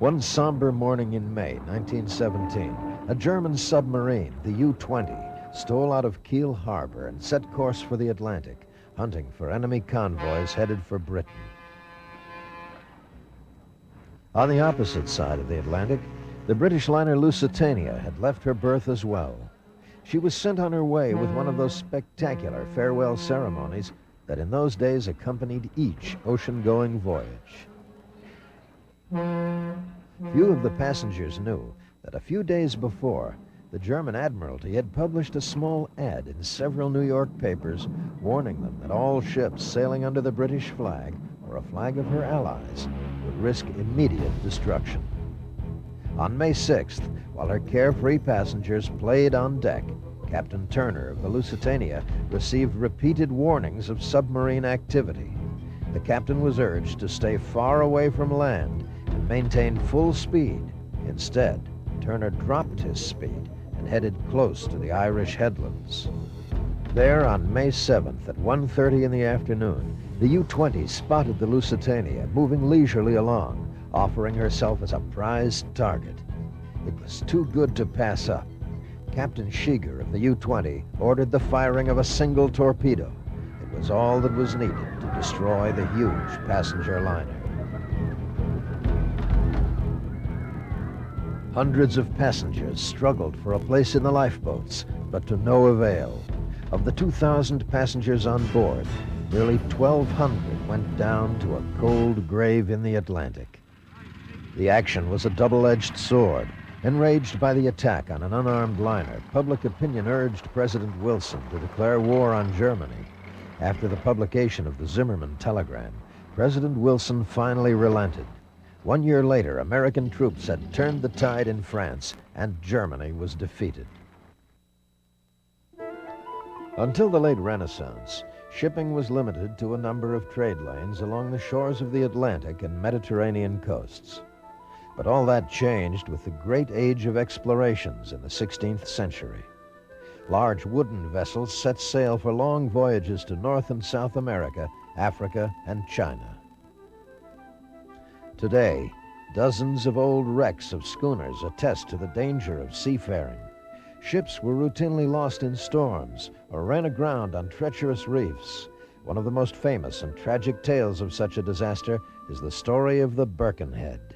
One somber morning in May 1917, a German submarine, the U-20, stole out of Kiel Harbor and set course for the Atlantic, hunting for enemy convoys headed for Britain. On the opposite side of the Atlantic, the British liner Lusitania had left her berth as well. She was sent on her way with one of those spectacular farewell ceremonies that in those days accompanied each ocean-going voyage. Few of the passengers knew that a few days before, the German Admiralty had published a small ad in several New York papers warning them that all ships sailing under the British flag or a flag of her allies would risk immediate destruction. On May 6th, while her carefree passengers played on deck, Captain Turner of the Lusitania received repeated warnings of submarine activity. The captain was urged to stay far away from land and maintain full speed. Instead, Turner dropped his speed and headed close to the Irish headlands. There, on May 7th at 1:30 in the afternoon, the U-20 spotted the Lusitania moving leisurely along, offering herself as a prized target. It was too good to pass up. Captain Schieger of the U-20 ordered the firing of a single torpedo. It was all that was needed to destroy the huge passenger liner. Hundreds of passengers struggled for a place in the lifeboats, but to no avail. Of the 2,000 passengers on board, nearly 1,200 went down to a cold grave in the Atlantic. The action was a double-edged sword. Enraged by the attack on an unarmed liner, public opinion urged President Wilson to declare war on Germany. After the publication of the Zimmermann telegram, President Wilson finally relented. 1 year later, American troops had turned the tide in France, and Germany was defeated. Until the late Renaissance, shipping was limited to a number of trade lanes along the shores of the Atlantic and Mediterranean coasts. But all that changed with the great age of explorations in the 16th century. Large wooden vessels set sail for long voyages to North and South America, Africa, and China. Today, dozens of old wrecks of schooners attest to the danger of seafaring. Ships were routinely lost in storms or ran aground on treacherous reefs. One of the most famous and tragic tales of such a disaster is the story of the Birkenhead.